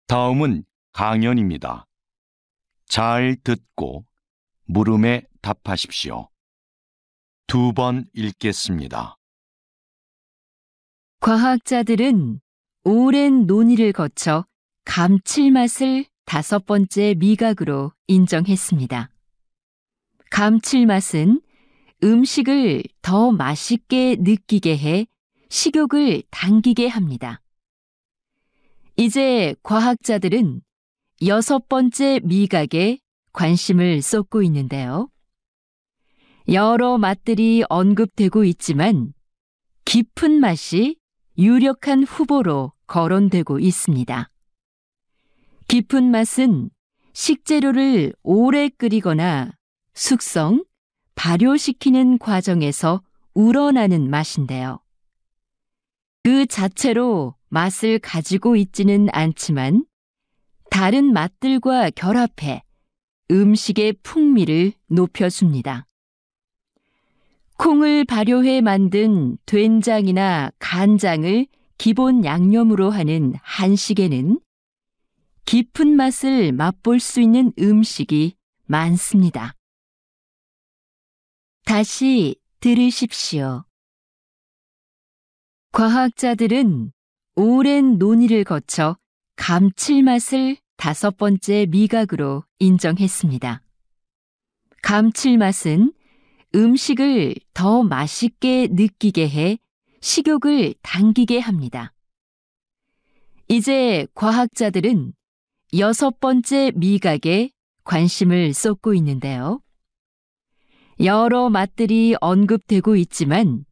다음은 강연입니다. 잘 듣고 물음에 답하십시오. 2번 읽겠습니다. 과학자들은 오랜 논의를 거쳐 감칠맛을 5번째 미각으로 인정했습니다. 감칠맛은 음식을 더 맛있게 느끼게 해 식욕을 당기게 합니다. 이제 과학자들은 6번째 미각에 관심을 쏟고 있는데요. 여러 맛들이 언급되고 있지만 깊은 맛이 유력한 후보로 거론되고 있습니다. 깊은 맛은 식재료를 오래 끓이거나 숙성, 발효시키는 과정에서 우러나는 맛인데요. 그 자체로 맛을 가지고 있지는 않지만 다른 맛들과 결합해 음식의 풍미를 높여줍니다. 콩을 발효해 만든 된장이나 간장을 기본 양념으로 하는 한식에는 깊은 맛을 맛볼 수 있는 음식이 많습니다. 다시 들으십시오. 과학자들은 오랜 논의를 거쳐 감칠맛을 5번째 미각으로 인정했습니다. 감칠맛은 음식을 더 맛있게 느끼게 해 식욕을 당기게 합니다. 이제 과학자들은 6번째 미각에 관심을 쏟고 있는데요. 여러 맛들이 언급되고 있지만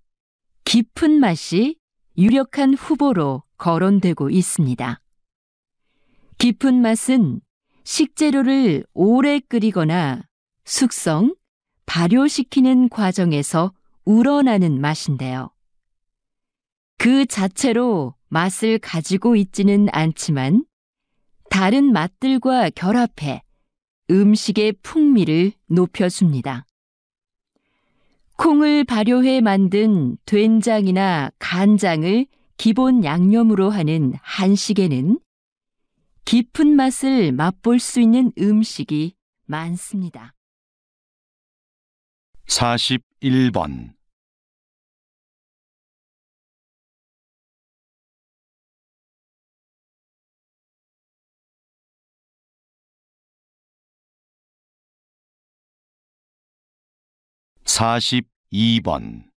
깊은 맛이 유력한 후보로 거론되고 있습니다. 깊은 맛은 식재료를 오래 끓이거나 숙성, 발효시키는 과정에서 우러나는 맛인데요. 그 자체로 맛을 가지고 있지는 않지만 다른 맛들과 결합해 음식의 풍미를 높여줍니다. 콩을 발효해 만든 된장이나 간장을 기본 양념으로 하는 한식에는 깊은 맛을 맛볼 수 있는 음식이 많습니다. 41번 (42번)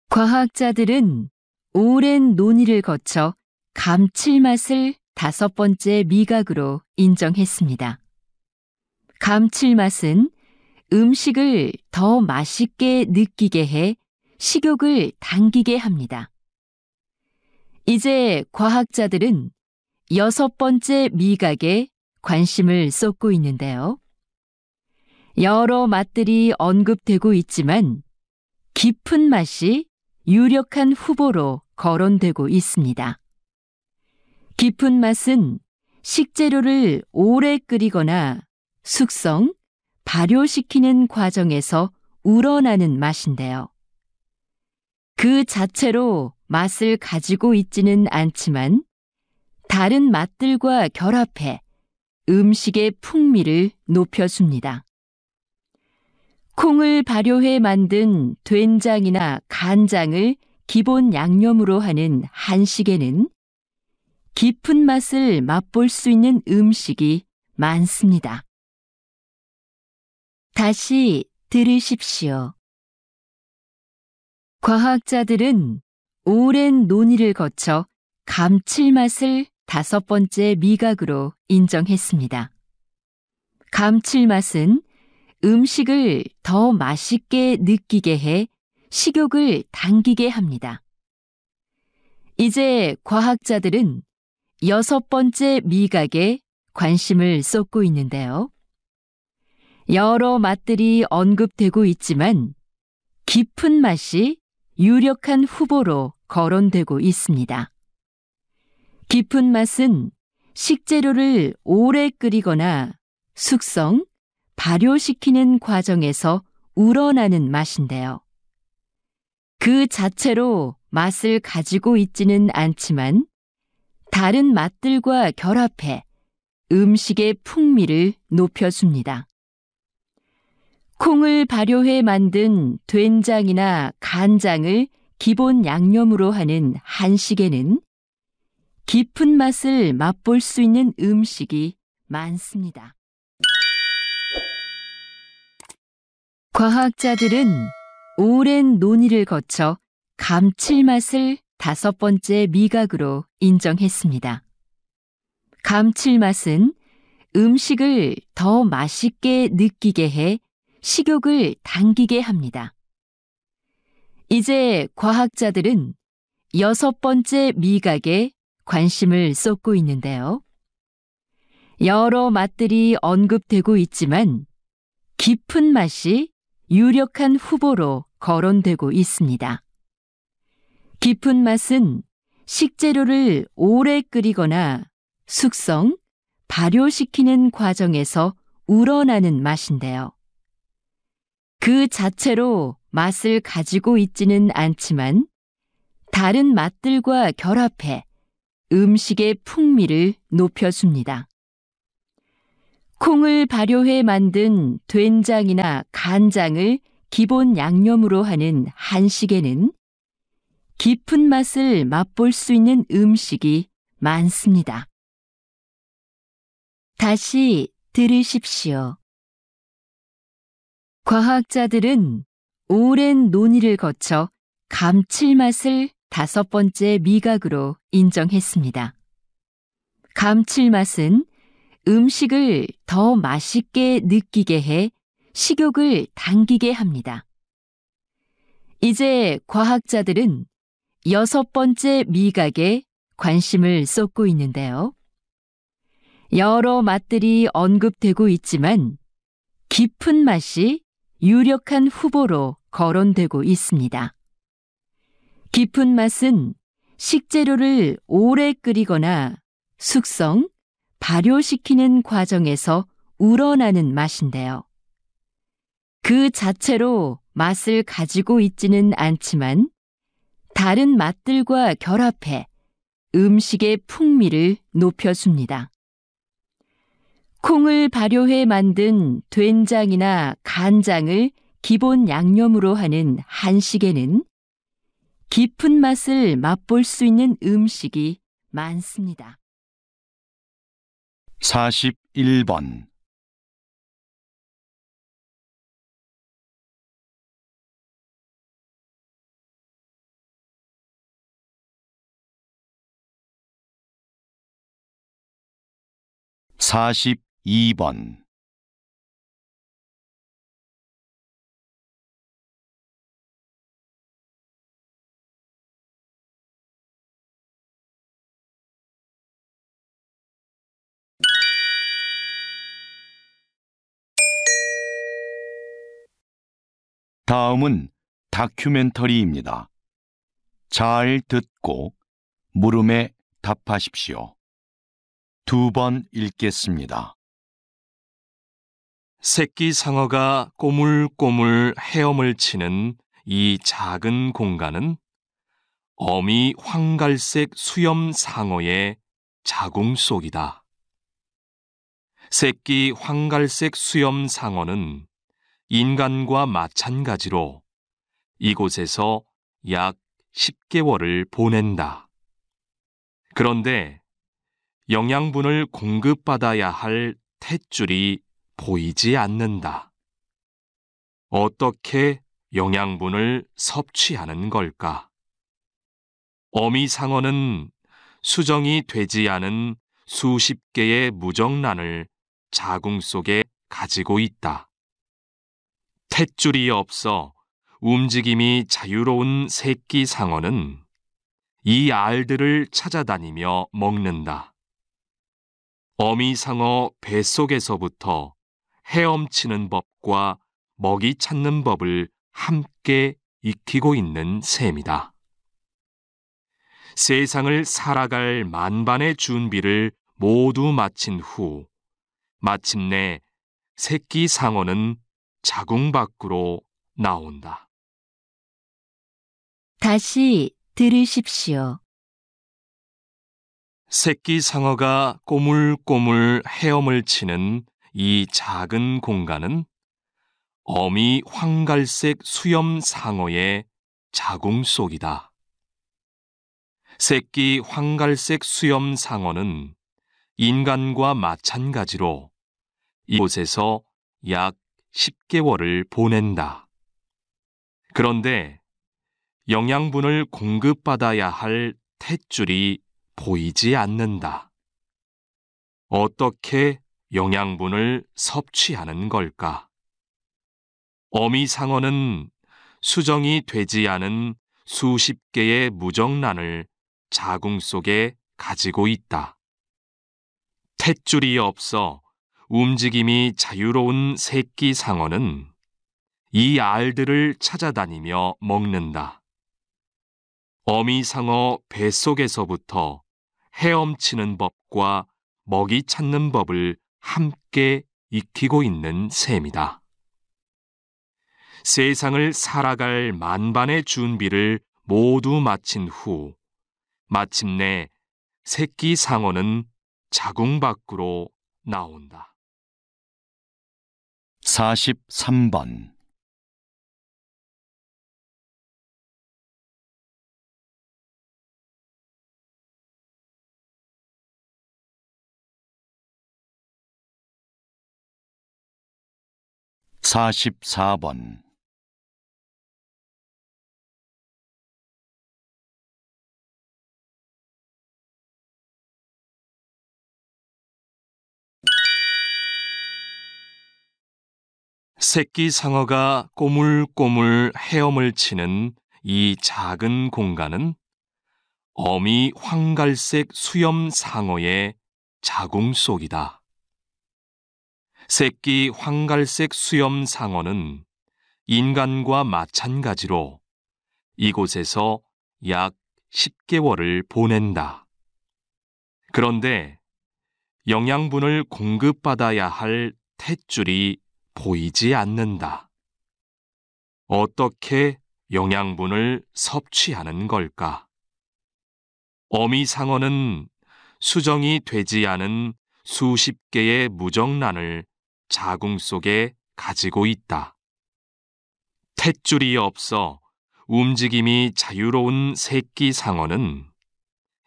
과학자들은 오랜 논의를 거쳐 감칠맛을 5번째 미각으로 인정했습니다. 감칠맛은 음식을 더 맛있게 느끼게 해 식욕을 당기게 합니다. 이제 과학자들은 6번째 미각에 관심을 쏟고 있는데요. 여러 맛들이 언급되고 있지만 깊은 맛이 유력한 후보로 거론되고 있습니다. 깊은 맛은 식재료를 오래 끓이거나 숙성, 발효시키는 과정에서 우러나는 맛인데요. 그 자체로 맛을 가지고 있지는 않지만 다른 맛들과 결합해 음식의 풍미를 높여줍니다. 콩을 발효해 만든 된장이나 간장을 기본 양념으로 하는 한식에는 깊은 맛을 맛볼 수 있는 음식이 많습니다. 다시 들으십시오. 과학자들은 오랜 논의를 거쳐 감칠맛을 5번째 미각으로 인정했습니다. 감칠맛은 음식을 더 맛있게 느끼게 해 식욕을 당기게 합니다. 이제 과학자들은 6번째 미각에 관심을 쏟고 있는데요. 여러 맛들이 언급되고 있지만 깊은 맛이 유력한 후보로 거론되고 있습니다. 깊은 맛은 식재료를 오래 끓이거나 숙성, 발효시키는 과정에서 우러나는 맛인데요. 그 자체로 맛을 가지고 있지는 않지만 다른 맛들과 결합해 음식의 풍미를 높여줍니다. 콩을 발효해 만든 된장이나 간장을 기본 양념으로 하는 한식에는 깊은 맛을 맛볼 수 있는 음식이 많습니다. 과학자들은 오랜 논의를 거쳐 감칠맛을 5번째 미각으로 인정했습니다. 감칠맛은 음식을 더 맛있게 느끼게 해 식욕을 당기게 합니다. 이제 과학자들은 6번째 미각에 관심을 쏟고 있는데요. 여러 맛들이 언급되고 있지만 깊은 맛이 유력한 후보로 거론되고 있습니다. 깊은 맛은 식재료를 오래 끓이거나 숙성, 발효시키는 과정에서 우러나는 맛인데요. 그 자체로 맛을 가지고 있지는 않지만 다른 맛들과 결합해 음식의 풍미를 높여줍니다. 콩을 발효해 만든 된장이나 간장을 기본 양념으로 하는 한식에는 깊은 맛을 맛볼 수 있는 음식이 많습니다. 다시 들으십시오. 과학자들은 오랜 논의를 거쳐 감칠맛을 5번째 미각으로 인정했습니다. 감칠맛은 음식을 더 맛있게 느끼게 해 식욕을 당기게 합니다. 이제 과학자들은 6번째 미각에 관심을 쏟고 있는데요. 여러 맛들이 언급되고 있지만 깊은 맛이 유력한 후보로 거론되고 있습니다. 깊은 맛은 식재료를 오래 끓이거나 숙성, 발효시키는 과정에서 우러나는 맛인데요. 그 자체로 맛을 가지고 있지는 않지만 다른 맛들과 결합해 음식의 풍미를 높여줍니다. 콩을 발효해 만든 된장이나 간장을 기본 양념으로 하는 한식에는 깊은 맛을 맛볼 수 있는 음식이 많습니다. 41번 42번 '다음은 다큐멘터리입니다. 잘 듣고 물음에 답하십시오. 2번 읽겠습니다. 새끼 상어가 꼬물꼬물 헤엄을 치는 이 작은 공간은 어미 황갈색 수염 상어의 자궁 속이다. 새끼 황갈색 수염 상어는 인간과 마찬가지로 이곳에서 약 10개월을 보낸다. 그런데 영양분을 공급받아야 할 탯줄이 보이지 않는다. 어떻게 영양분을 섭취하는 걸까? 어미 상어는 수정이 되지 않은 수십 개의 무정란을 자궁 속에 가지고 있다. 탯줄이 없어 움직임이 자유로운 새끼 상어는 이 알들을 찾아다니며 먹는다. 어미 상어 뱃속에서부터 헤엄치는 법과 먹이 찾는 법을 함께 익히고 있는 셈이다. 세상을 살아갈 만반의 준비를 모두 마친 후 마침내 새끼 상어는 자궁 밖으로 나온다. 다시 들으십시오. 새끼 상어가 꼬물꼬물 헤엄을 치는 이 작은 공간은 어미 황갈색 수염 상어의 자궁 속이다. 새끼 황갈색 수염 상어는 인간과 마찬가지로 이곳에서 약 10개월을 보낸다. 그런데 영양분을 공급받아야 할 탯줄이 보이지 않는다. 어떻게 영양분을 섭취하는 걸까? 어미 상어는 수정이 되지 않은 수십 개의 무정란을 자궁 속에 가지고 있다. 탯줄이 없어 움직임이 자유로운 새끼 상어는 이 알들을 찾아다니며 먹는다. 어미 상어 뱃속에서부터 헤엄치는 법과 먹이 찾는 법을 함께 익히고 있는 셈이다. 세상을 살아갈 만반의 준비를 모두 마친 후 마침내 새끼 상어는 자궁 밖으로 나온다. 43번. (44번) 새끼 상어가 꼬물꼬물 헤엄을 치는 이 작은 공간은 어미 황갈색 수염 상어의 자궁 속이다. 새끼 황갈색 수염 상어는 인간과 마찬가지로 이곳에서 약 10개월을 보낸다. 그런데 영양분을 공급받아야 할 탯줄이 보이지 않는다. 어떻게 영양분을 섭취하는 걸까? 어미 상어는 수정이 되지 않은 수십 개의 무정란을 자궁 속에 가지고 있다. 탯줄이 없어 움직임이 자유로운 새끼 상어는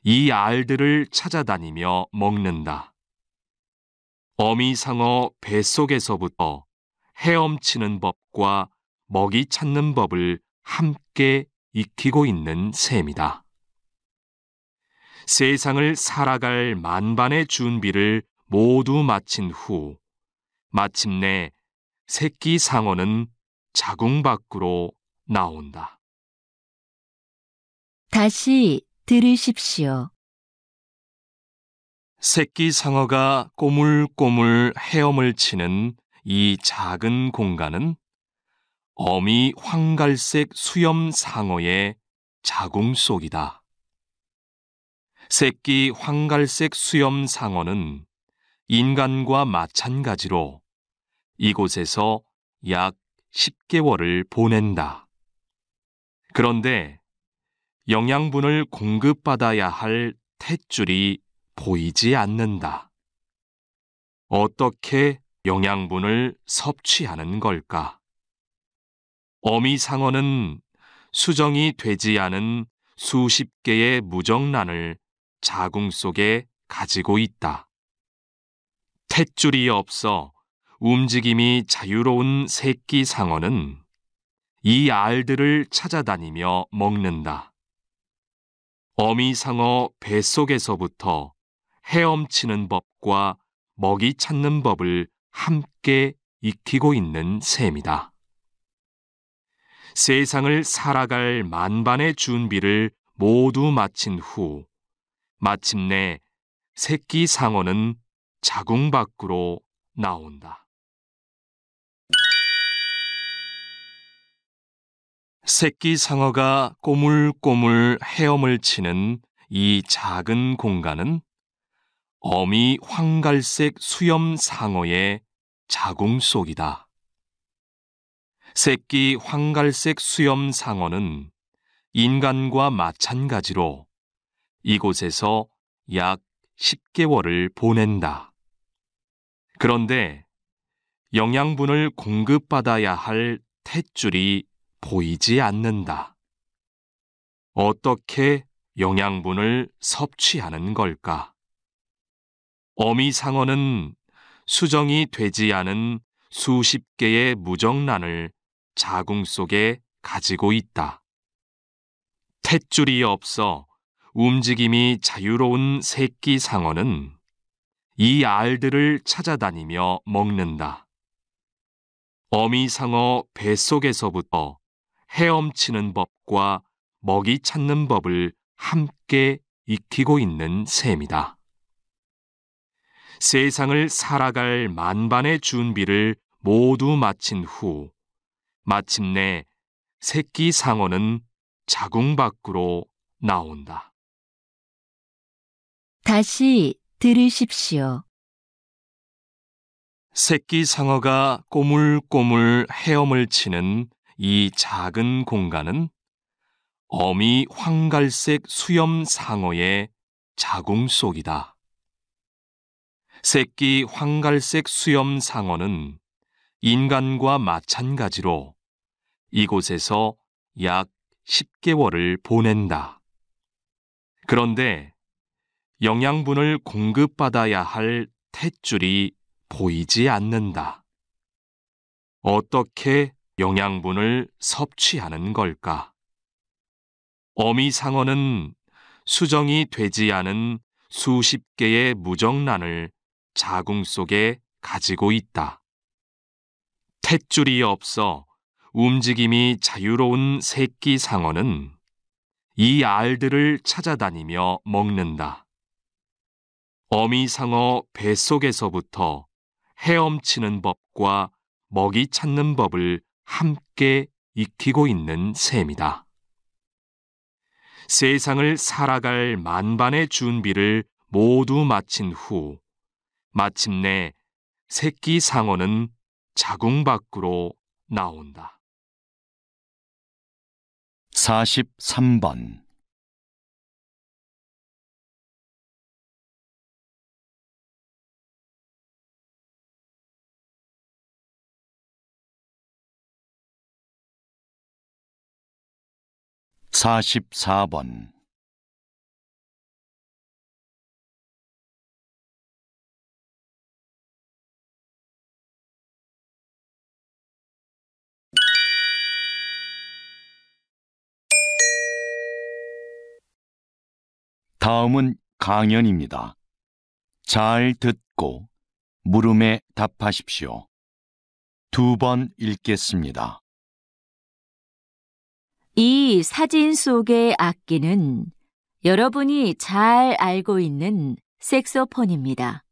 이 알들을 찾아다니며 먹는다. 어미 상어 뱃속에서부터 헤엄치는 법과 먹이 찾는 법을 함께 익히고 있는 셈이다. 세상을 살아갈 만반의 준비를 모두 마친 후 마침내 새끼 상어는 자궁 밖으로 나온다. 다시 들으십시오. 새끼 상어가 꼬물꼬물 헤엄을 치는 이 작은 공간은 어미 황갈색 수염 상어의 자궁 속이다. 새끼 황갈색 수염 상어는 인간과 마찬가지로 이곳에서 약 10개월을 보낸다. 그런데 영양분을 공급받아야 할 탯줄이 보이지 않는다. 어떻게 영양분을 섭취하는 걸까? 어미 상어는 수정이 되지 않은 수십 개의 무정란을 자궁 속에 가지고 있다. 탯줄이 없어 움직임이 자유로운 새끼 상어는 이 알들을 찾아다니며 먹는다. 어미 상어 뱃속에서부터 헤엄치는 법과 먹이 찾는 법을 함께 익히고 있는 셈이다. 세상을 살아갈 만반의 준비를 모두 마친 후 마침내 새끼 상어는 자궁 밖으로 나온다. 새끼 상어가 꼬물꼬물 헤엄을 치는 이 작은 공간은 어미 황갈색 수염 상어의 자궁 속이다. 새끼 황갈색 수염 상어는 인간과 마찬가지로 이곳에서 약 10개월을 보낸다. 그런데 영양분을 공급받아야 할 탯줄이 보이지 않는다. 어떻게 영양분을 섭취하는 걸까? 어미 상어는 수정이 되지 않은 수십 개의 무정란을 자궁 속에 가지고 있다. 탯줄이 없어 움직임이 자유로운 새끼 상어는 이 알들을 찾아다니며 먹는다. 어미 상어 뱃속에서부터 헤엄치는 법과 먹이 찾는 법을 함께 익히고 있는 셈이다. 세상을 살아갈 만반의 준비를 모두 마친 후 마침내 새끼 상어는 자궁 밖으로 나온다. 다시 들으십시오. 새끼 상어가 꼬물꼬물 헤엄을 치는 이 작은 공간은 어미 황갈색 수염 상어의 자궁 속이다. 새끼 황갈색 수염 상어는 인간과 마찬가지로 이곳에서 약 10개월을 보낸다. 그런데 영양분을 공급받아야 할 탯줄이 보이지 않는다. 어떻게 영양분을 섭취하는 걸까? 어미 상어는 수정이 되지 않은 수십 개의 무정란을 자궁 속에 가지고 있다. 탯줄이 없어 움직임이 자유로운 새끼 상어는 이 알들을 찾아다니며 먹는다. 어미 상어 뱃속에서부터 헤엄치는 법과 먹이 찾는 법을 함께 익히고 있는 셈이다. 세상을 살아갈 만반의 준비를 모두 마친 후 마침내 새끼 상어는 자궁 밖으로 나온다. 43번. (44번) 다음은 강연입니다. 잘 듣고 물음에 답하십시오. 2번 읽겠습니다. 이 사진 속의 악기는 여러분이 잘 알고 있는 색소폰입니다.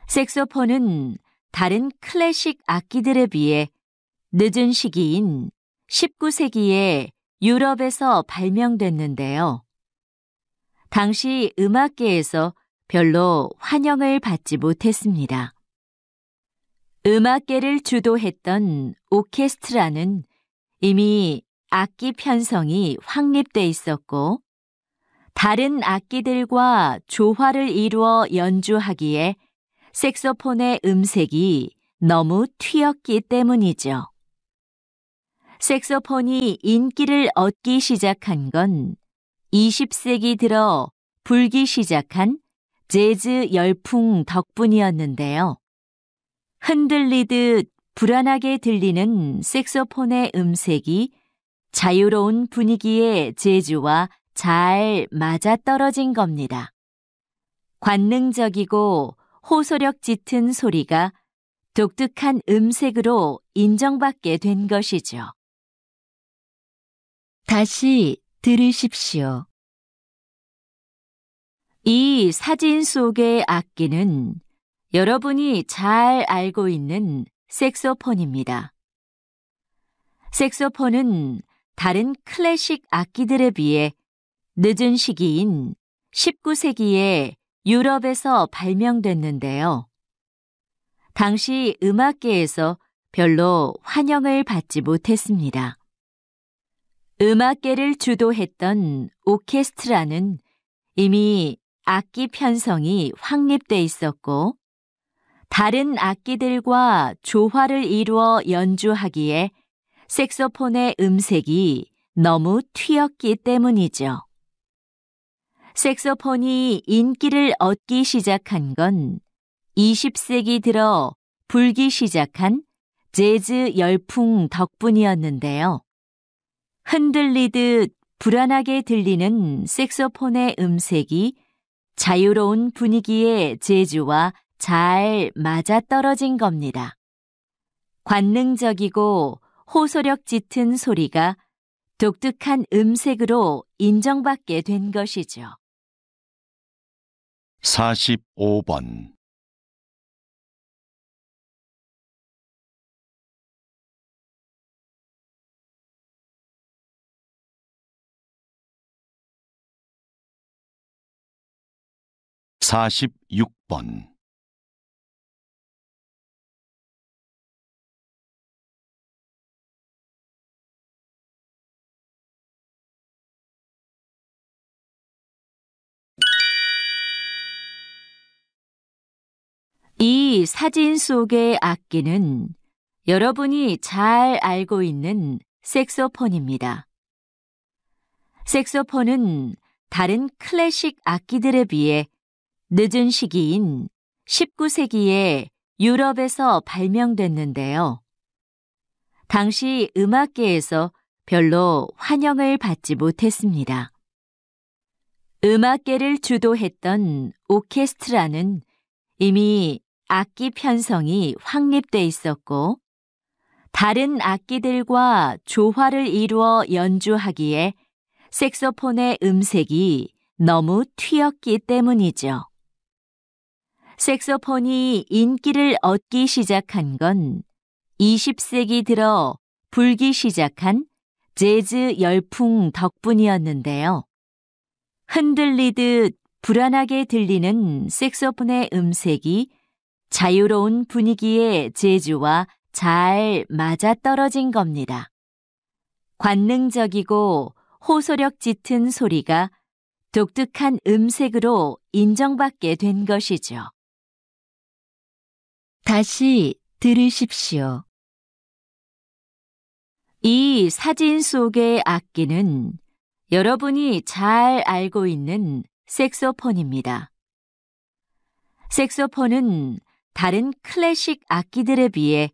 색소폰은 다른 클래식 악기들에 비해 늦은 시기인 19세기에 유럽에서 발명됐는데요. 당시 음악계에서 별로 환영을 받지 못했습니다. 음악계를 주도했던 오케스트라는 이미 악기 편성이 확립돼 있었고 다른 악기들과 조화를 이루어 연주하기에 색소폰의 음색이 너무 튀었기 때문이죠. 색소폰이 인기를 얻기 시작한 건 20세기 들어 불기 시작한 재즈 열풍 덕분이었는데요. 흔들리듯 불안하게 들리는 색소폰의 음색이 자유로운 분위기의 재즈와 잘 맞아떨어진 겁니다. 관능적이고 호소력 짙은 소리가 독특한 음색으로 인정받게 된 것이죠. 다시 들으십시오. 이 사진 속의 악기는 여러분이 잘 알고 있는 색소폰입니다. 색소폰은 다른 클래식 악기들에 비해 늦은 시기인 19세기에 유럽에서 발명됐는데요. 당시 음악계에서 별로 환영을 받지 못했습니다. 음악계를 주도했던 오케스트라는 이미 악기 편성이 확립돼 있었고, 다른 악기들과 조화를 이루어 연주하기에 색소폰의 음색이 너무 튀었기 때문이죠. 색소폰이 인기를 얻기 시작한 건 20세기 들어 불기 시작한 재즈 열풍 덕분이었는데요. 흔들리듯 불안하게 들리는 색소폰의 음색이 자유로운 분위기의 재즈와 잘 맞아떨어진 겁니다. 관능적이고 호소력 짙은 소리가 독특한 음색으로 인정받게 된 것이죠. 45번 46번 '이 사진 속의 악기는 여러분이 잘 알고 있는 색소폰입니다. 색소폰은 다른 클래식 악기들에 비해 늦은 시기인 19세기에 유럽에서 발명됐는데요. 당시 음악계에서 별로 환영을 받지 못했습니다. 음악계를 주도했던 오케스트라는 이미 악기 편성이 확립돼 있었고, 다른 악기들과 조화를 이루어 연주하기에 색소폰의 음색이 너무 튀었기 때문이죠. 색소폰이 인기를 얻기 시작한 건 20세기 들어 불기 시작한 재즈 열풍 덕분이었는데요. 흔들리듯 불안하게 들리는 색소폰의 음색이 자유로운 분위기의 재즈와 잘 맞아떨어진 겁니다. 관능적이고 호소력 짙은 소리가 독특한 음색으로 인정받게 된 것이죠. 다시 들으십시오. 이 사진 속의 악기는 여러분이 잘 알고 있는 색소폰입니다. 색소폰은 다른 클래식 악기들에 비해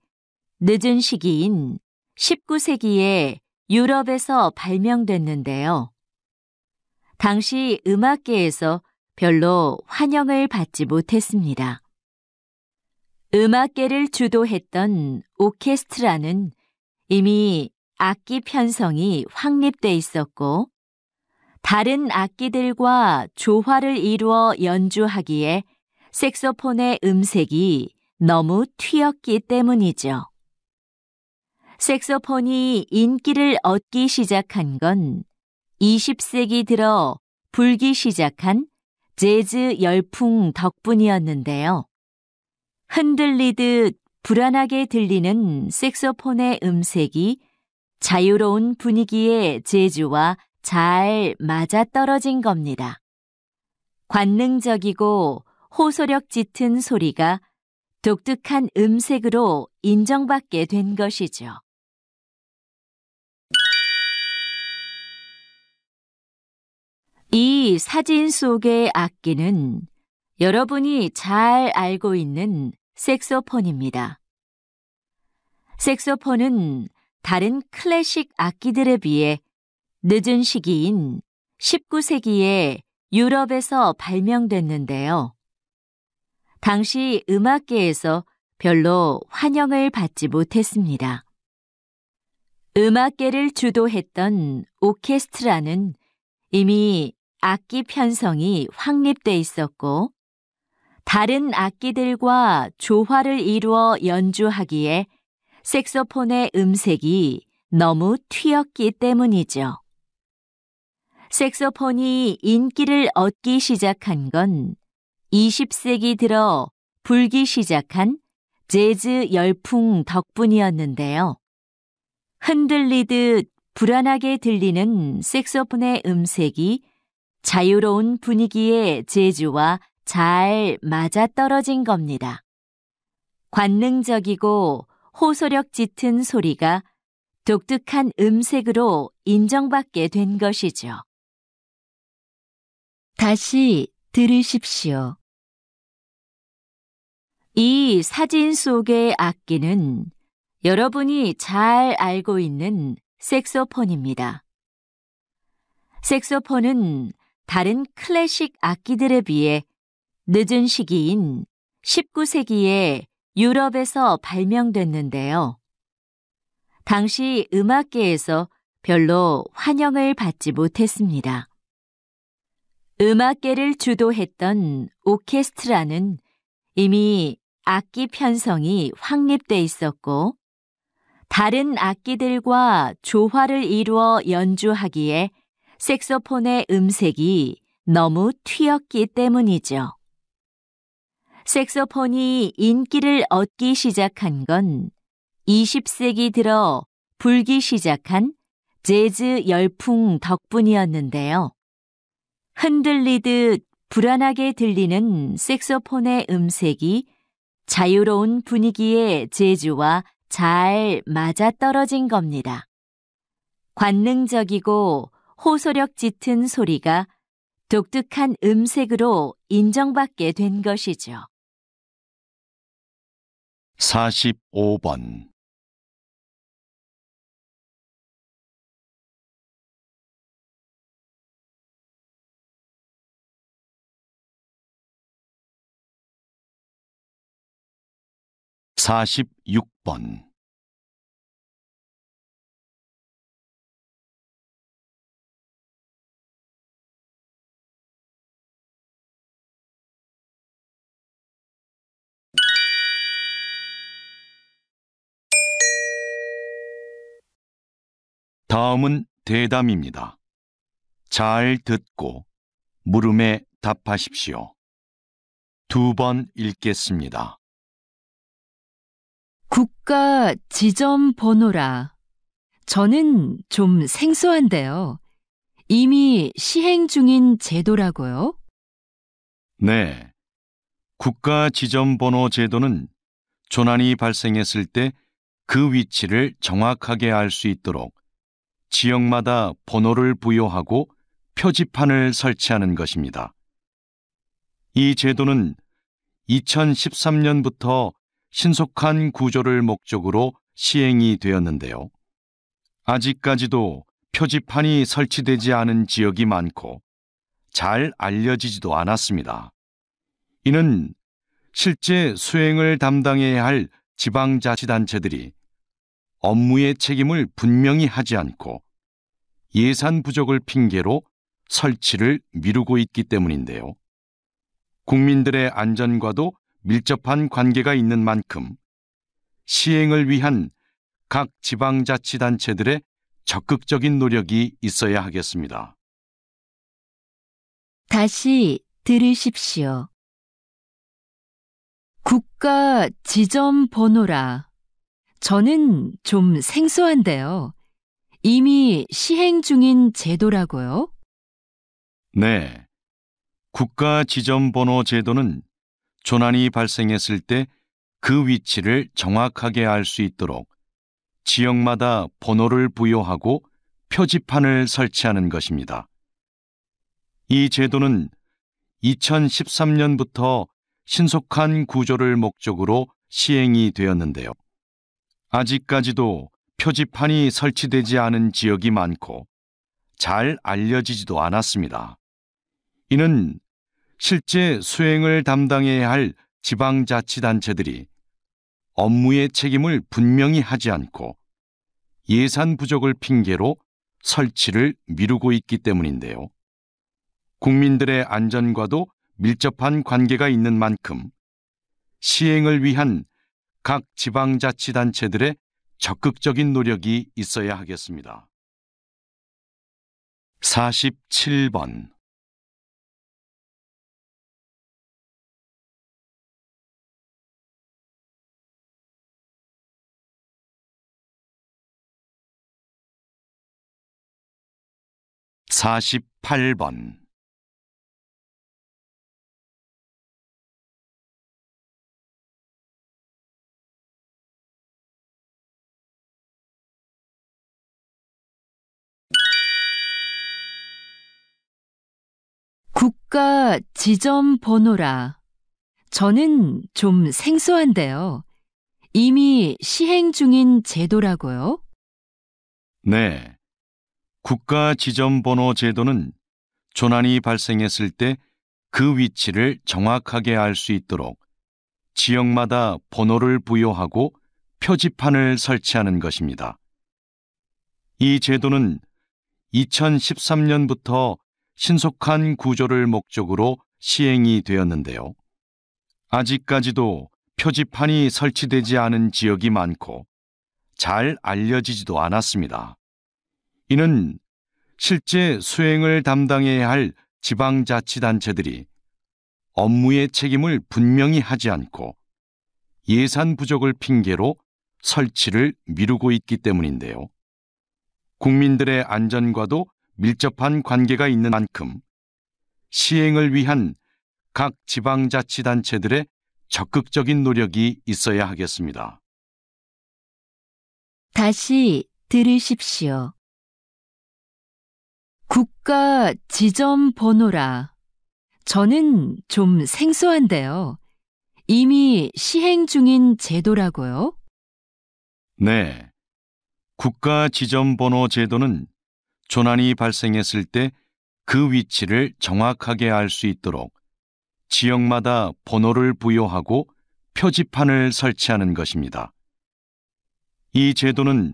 늦은 시기인 19세기에 유럽에서 발명됐는데요. 당시 음악계에서 별로 환영을 받지 못했습니다. 음악계를 주도했던 오케스트라는 이미 악기 편성이 확립돼 있었고, 다른 악기들과 조화를 이루어 연주하기에 색소폰의 음색이 너무 튀었기 때문이죠. 색소폰이 인기를 얻기 시작한 건 20세기 들어 불기 시작한 재즈 열풍 덕분이었는데요. 흔들리듯 불안하게 들리는 색소폰의 음색이 자유로운 분위기의 재즈와 잘 맞아떨어진 겁니다. 관능적이고 호소력 짙은 소리가 독특한 음색으로 인정받게 된 것이죠. 이 사진 속의 악기는 여러분이 잘 알고 있는 색소폰입니다. 색소폰은 다른 클래식 악기들에 비해 늦은 시기인 19세기에 유럽에서 발명됐는데요. 당시 음악계에서 별로 환영을 받지 못했습니다. 음악계를 주도했던 오케스트라는 이미 악기 편성이 확립돼 있었고, 다른 악기들과 조화를 이루어 연주하기에 색소폰의 음색이 너무 튀었기 때문이죠. 색소폰이 인기를 얻기 시작한 건 20세기 들어 불기 시작한 재즈 열풍 덕분이었는데요. 흔들리듯 불안하게 들리는 색소폰의 음색이 자유로운 분위기의 재즈와 잘 맞아떨어진 겁니다. 관능적이고 호소력 짙은 소리가 독특한 음색으로 인정받게 된 것이죠. 다시 들으십시오. 이 사진 속의 악기는 여러분이 잘 알고 있는 색소폰입니다. 색소폰은 다른 클래식 악기들에 비해 늦은 시기인 19세기에 유럽에서 발명됐는데요. 당시 음악계에서 별로 환영을 받지 못했습니다. 음악계를 주도했던 오케스트라는 이미 악기 편성이 확립돼 있었고 다른 악기들과 조화를 이루어 연주하기에 색소폰의 음색이 너무 튀었기 때문이죠. 색소폰이 인기를 얻기 시작한 건 20세기 들어 불기 시작한 재즈 열풍 덕분이었는데요. 흔들리듯 불안하게 들리는 색소폰의 음색이 자유로운 분위기의 재즈와 잘 맞아떨어진 겁니다. 관능적이고 호소력 짙은 소리가 독특한 음색으로 인정받게 된 것이죠. 45번 46번 '다음은 대담입니다. 잘 듣고 물음에 답하십시오. 2번 읽겠습니다. 국가 지점 번호라. 저는 좀 생소한데요. 이미 시행 중인 제도라고요? 네. 국가 지점번호 제도는 조난이 발생했을 때 그 위치를 정확하게 알 수 있도록 지역마다 번호를 부여하고 표지판을 설치하는 것입니다. 이 제도는 2013년부터 신속한 구조를 목적으로 시행이 되었는데요. 아직까지도 표지판이 설치되지 않은 지역이 많고 잘 알려지지도 않았습니다. 이는 실제 수행을 담당해야 할 지방자치단체들이 업무의 책임을 분명히 하지 않고 예산 부족을 핑계로 설치를 미루고 있기 때문인데요. 국민들의 안전과도 밀접한 관계가 있는 만큼 시행을 위한 각 지방자치단체들의 적극적인 노력이 있어야 하겠습니다. 다시 들으십시오. 국가 지점 번호라. 저는 좀 생소한데요. 이미 시행 중인 제도라고요? 네. 국가 지점번호 제도는 조난이 발생했을 때 그 위치를 정확하게 알 수 있도록 지역마다 번호를 부여하고 표지판을 설치하는 것입니다. 이 제도는 2013년부터 신속한 구조를 목적으로 시행이 되었는데요. 아직까지도 표지판이 설치되지 않은 지역이 많고 잘 알려지지도 않았습니다. 이는 실제 수행을 담당해야 할 지방자치단체들이 업무의 책임을 분명히 하지 않고 예산 부족을 핑계로 설치를 미루고 있기 때문인데요. 국민들의 안전과도 밀접한 관계가 있는 만큼 시행을 위한 각 지방자치단체들의 적극적인 노력이 있어야 하겠습니다. 47번 48번 국가 지점 번호라. 저는 좀 생소한데요. 이미 시행 중인 제도라고요? 네. 국가 지점번호 제도는 조난이 발생했을 때 그 위치를 정확하게 알 수 있도록 지역마다 번호를 부여하고 표지판을 설치하는 것입니다. 이 제도는 2013년부터 신속한 구조를 목적으로 시행이 되었는데요. 아직까지도 표지판이 설치되지 않은 지역이 많고 잘 알려지지도 않았습니다. 이는 실제 수행을 담당해야 할 지방자치단체들이 업무의 책임을 분명히 하지 않고 예산 부족을 핑계로 설치를 미루고 있기 때문인데요. 국민들의 안전과도 밀접한 관계가 있는 만큼 시행을 위한 각 지방자치단체들의 적극적인 노력이 있어야 하겠습니다. 다시 들으십시오. 국가 지점 번호라. 저는 좀 생소한데요. 이미 시행 중인 제도라고요? 네. 국가 지점번호 제도는 조난이 발생했을 때 그 위치를 정확하게 알 수 있도록 지역마다 번호를 부여하고 표지판을 설치하는 것입니다. 이 제도는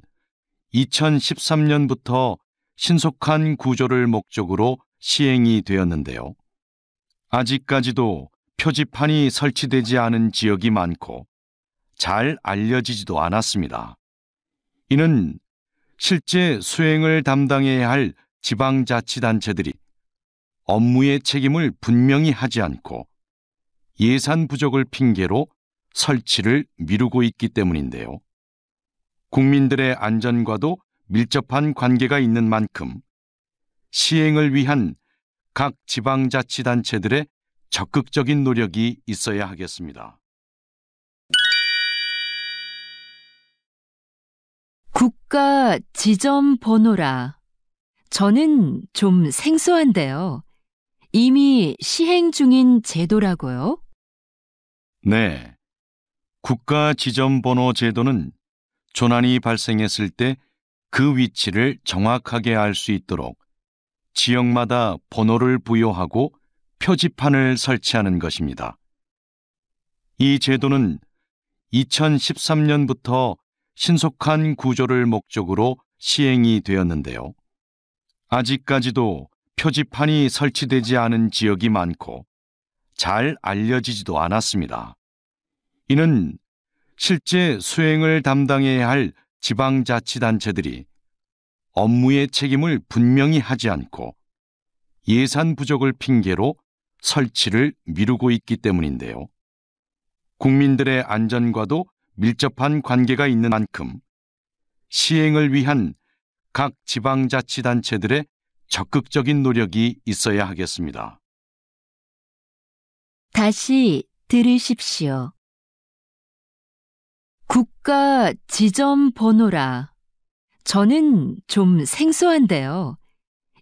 2013년부터 신속한 구조를 목적으로 시행이 되었는데요. 아직까지도 표지판이 설치되지 않은 지역이 많고 잘 알려지지도 않았습니다. 이는 실제 수행을 담당해야 할 지방자치단체들이 업무의 책임을 분명히 하지 않고 예산 부족을 핑계로 설치를 미루고 있기 때문인데요. 국민들의 안전과도 밀접한 관계가 있는 만큼 시행을 위한 각 지방자치단체들의 적극적인 노력이 있어야 하겠습니다. 국가 지점 번호라. 저는 좀 생소한데요. 이미 시행 중인 제도라고요? 네. 국가 지점번호 제도는 조난이 발생했을 때 그 위치를 정확하게 알 수 있도록 지역마다 번호를 부여하고 표지판을 설치하는 것입니다. 이 제도는 2013년부터 신속한 구조를 목적으로 시행이 되었는데요. 아직까지도 표지판이 설치되지 않은 지역이 많고 잘 알려지지도 않았습니다. 이는 실제 수행을 담당해야 할 지방자치단체들이 업무의 책임을 분명히 하지 않고 예산 부족을 핑계로 설치를 미루고 있기 때문인데요. 국민들의 안전과도 밀접한 관계가 있는 만큼 시행을 위한 각 지방자치단체들의 적극적인 노력이 있어야 하겠습니다. 다시 들으십시오. 국가 지점 번호라. 저는 좀 생소한데요.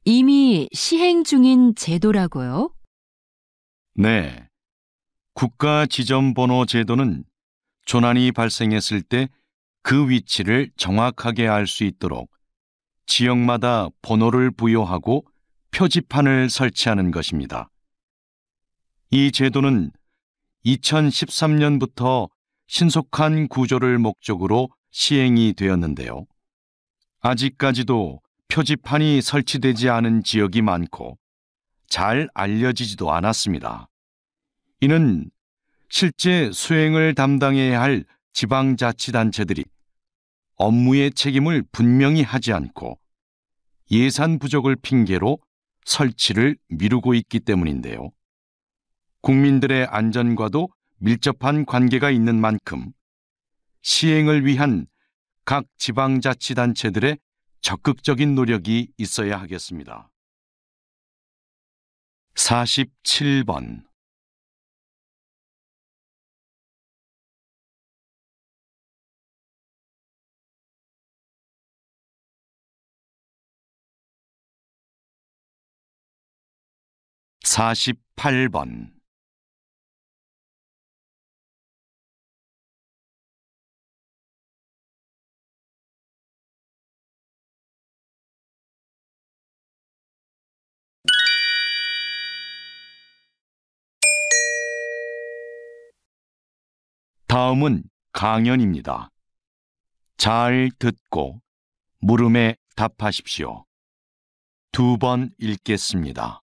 이미 시행 중인 제도라고요? 네. 국가 지점번호 제도는 조난이 발생했을 때 그 위치를 정확하게 알 수 있도록 지역마다 번호를 부여하고 표지판을 설치하는 것입니다. 이 제도는 2013년부터 신속한 구조를 목적으로 시행이 되었는데요. 아직까지도 표지판이 설치되지 않은 지역이 많고 잘 알려지지도 않았습니다. 이는 실제 수행을 담당해야 할 지방자치단체들이 업무의 책임을 분명히 하지 않고 예산 부족을 핑계로 설치를 미루고 있기 때문인데요. 국민들의 안전과도 밀접한 관계가 있는 만큼 시행을 위한 각 지방자치단체들의 적극적인 노력이 있어야 하겠습니다. 47번 48번 '다음은 강연입니다. 잘 듣고 물음에 답하십시오. 2번 읽겠습니다.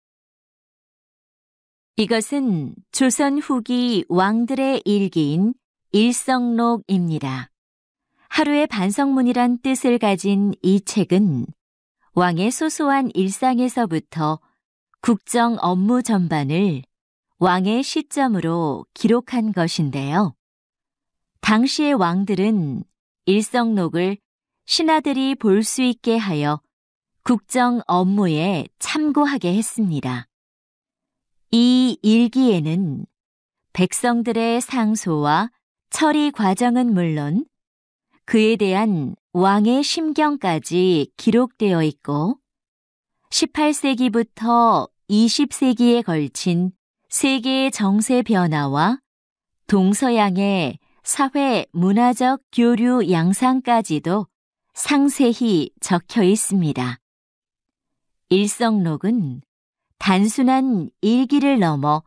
이것은 조선 후기 왕들의 일기인 일성록입니다. 하루의 반성문이란 뜻을 가진 이 책은 왕의 소소한 일상에서부터 국정 업무 전반을 왕의 시점으로 기록한 것인데요. 당시의 왕들은 일성록을 신하들이 볼 수 있게 하여 국정 업무에 참고하게 했습니다. 이 일기에는 백성들의 상소와 처리 과정은 물론 그에 대한 왕의 심경까지 기록되어 있고 18세기부터 20세기에 걸친 세계의 정세 변화와 동서양의 사회 문화적 교류 양상까지도 상세히 적혀 있습니다. 일성록은 단순한 일기를 넘어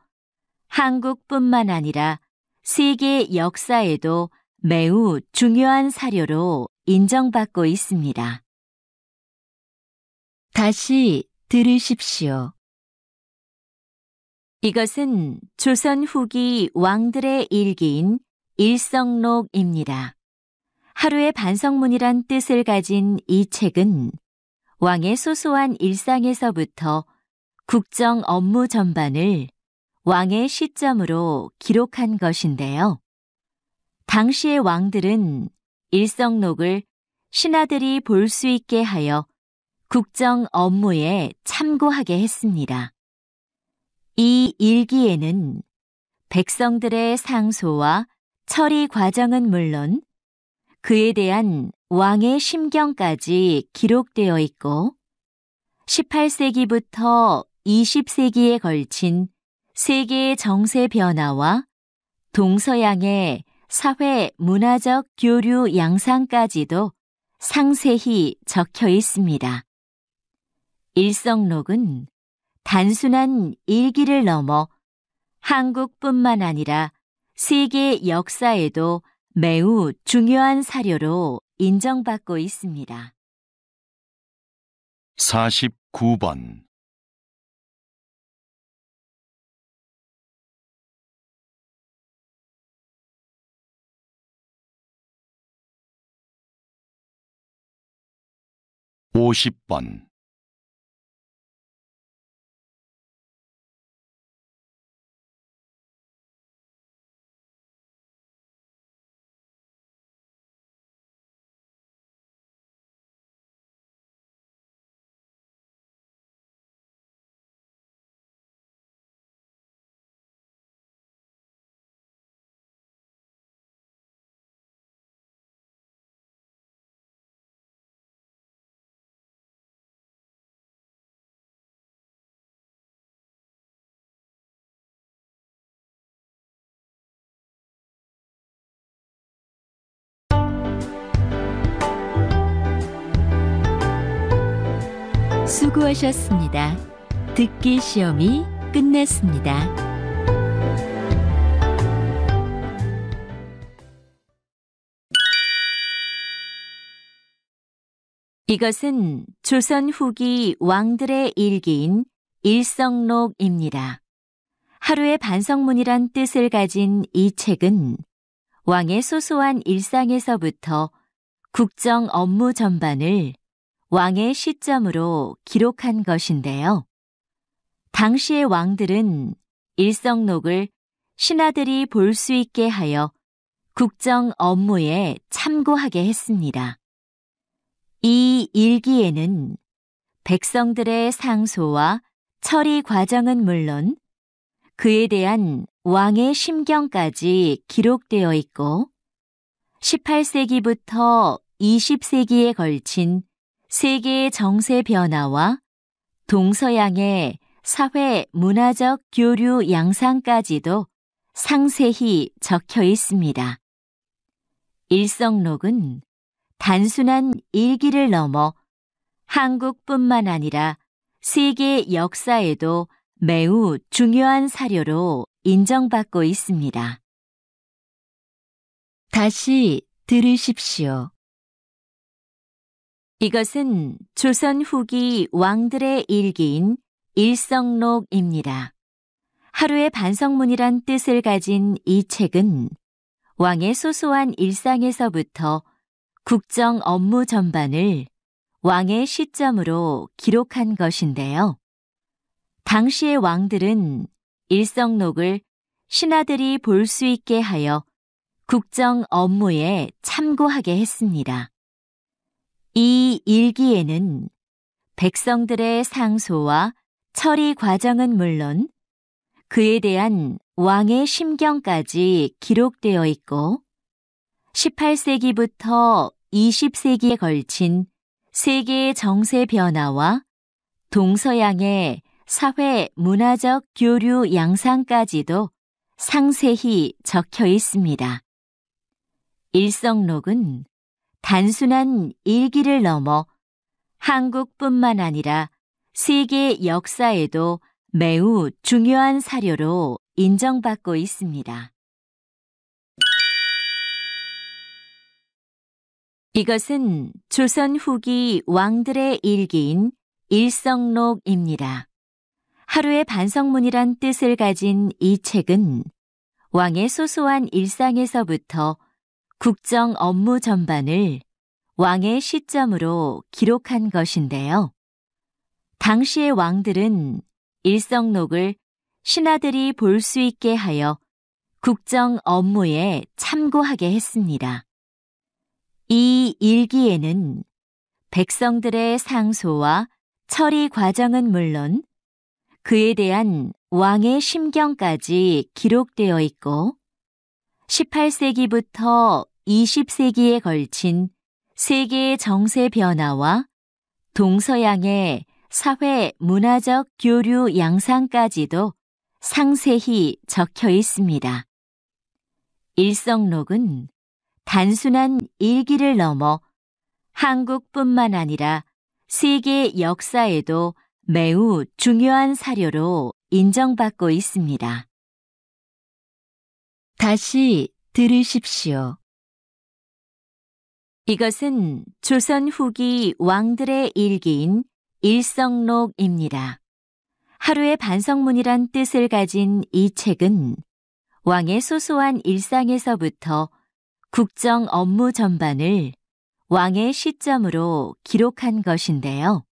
한국뿐만 아니라 세계 역사에도 매우 중요한 사료로 인정받고 있습니다. 다시 들으십시오. 이것은 조선 후기 왕들의 일기인 일성록입니다. 하루의 반성문이란 뜻을 가진 이 책은 왕의 소소한 일상에서부터 국정 업무 전반을 왕의 시점으로 기록한 것인데요. 당시의 왕들은 일성록을 신하들이 볼 수 있게 하여 국정 업무에 참고하게 했습니다. 이 일기에는 백성들의 상소와 처리 과정은 물론 그에 대한 왕의 심경까지 기록되어 있고 18세기부터 20세기에 걸친 세계의 정세 변화와 동서양의 사회 문화적 교류 양상까지도 상세히 적혀 있습니다. 일성록은 단순한 일기를 넘어 한국뿐만 아니라 세계 역사에도 매우 중요한 사료로 인정받고 있습니다. 49번 50번 '수고하셨습니다. 듣기 시험이 끝났습니다. 이것은 조선 후기 왕들의 일기인 일성록입니다. 하루의 반성문이란 뜻을 가진 이 책은 왕의 소소한 일상에서부터 국정 업무 전반을 왕의 시점으로 기록한 것인데요. 당시의 왕들은 일성록을 신하들이 볼 수 있게 하여 국정 업무에 참고하게 했습니다. 이 일기에는 백성들의 상소와 처리 과정은 물론 그에 대한 왕의 심경까지 기록되어 있고 18세기부터 20세기에 걸친 세계의 정세 변화와 동서양의 사회 문화적 교류 양상까지도 상세히 적혀 있습니다. 일성록은 단순한 일기를 넘어 한국뿐만 아니라 세계 역사에도 매우 중요한 사료로 인정받고 있습니다. 다시 들으십시오. 이것은 조선 후기 왕들의 일기인 일성록입니다. 하루의 반성문이란 뜻을 가진 이 책은 왕의 소소한 일상에서부터 국정 업무 전반을 왕의 시점으로 기록한 것인데요. 당시의 왕들은 일성록을 신하들이 볼 수 있게 하여 국정 업무에 참고하게 했습니다. 이 일기에는 백성들의 상소와 처리 과정은 물론 그에 대한 왕의 심경까지 기록되어 있고 18세기부터 20세기에 걸친 세계의 정세 변화와 동서양의 사회 문화적 교류 양상까지도 상세히 적혀 있습니다. 일성록은 단순한 일기를 넘어 한국뿐만 아니라 세계 역사에도 매우 중요한 사료로 인정받고 있습니다. 이것은 조선 후기 왕들의 일기인 일성록입니다. 하루의 반성문이란 뜻을 가진 이 책은 왕의 소소한 일상에서부터 국정 업무 전반을 왕의 시점으로 기록한 것인데요. 당시의 왕들은 일성록을 신하들이 볼 수 있게 하여 국정 업무에 참고하게 했습니다. 이 일기에는 백성들의 상소와 처리 과정은 물론 그에 대한 왕의 심경까지 기록되어 있고 18세기부터 20세기에 걸친 세계의 정세 변화와 동서양의 사회 문화적 교류 양상까지도 상세히 적혀 있습니다. 일성록은 단순한 일기를 넘어 한국뿐만 아니라 세계 역사에도 매우 중요한 사료로 인정받고 있습니다. 다시 들으십시오. 이것은 조선 후기 왕들의 일기인 일성록입니다. 하루의 반성문이란 뜻을 가진 이 책은 왕의 소소한 일상에서부터 국정 업무 전반을 왕의 시점으로 기록한 것인데요.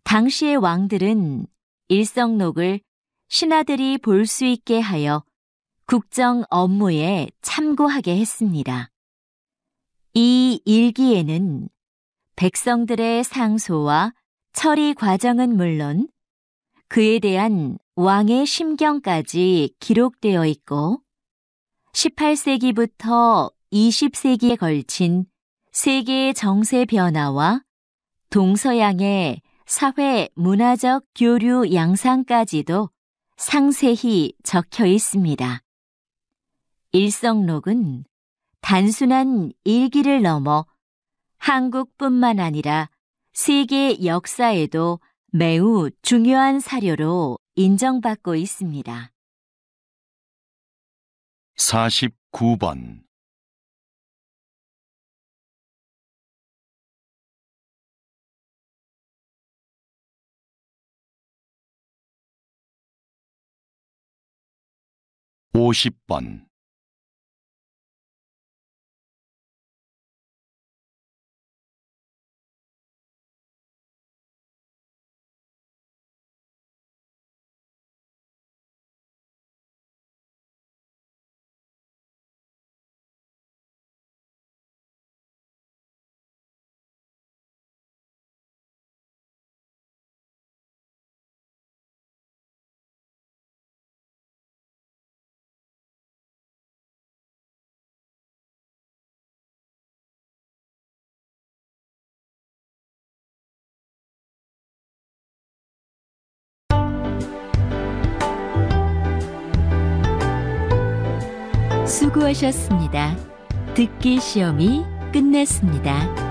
당시의 왕들은 일성록을 신하들이 볼 수 있게 하여 국정 업무에 참고하게 했습니다. 이 일기에는 백성들의 상소와 처리 과정은 물론 그에 대한 왕의 심경까지 기록되어 있고 18세기부터 20세기에 걸친 세계의 정세 변화와 동서양의 사회 문화적 교류 양상까지도 상세히 적혀 있습니다. 일성록은 단순한 일기를 넘어 한국뿐만 아니라 세계 역사에도 매우 중요한 사료로 인정받고 있습니다. 49번 50번 수고하셨습니다. 듣기 시험이 끝났습니다.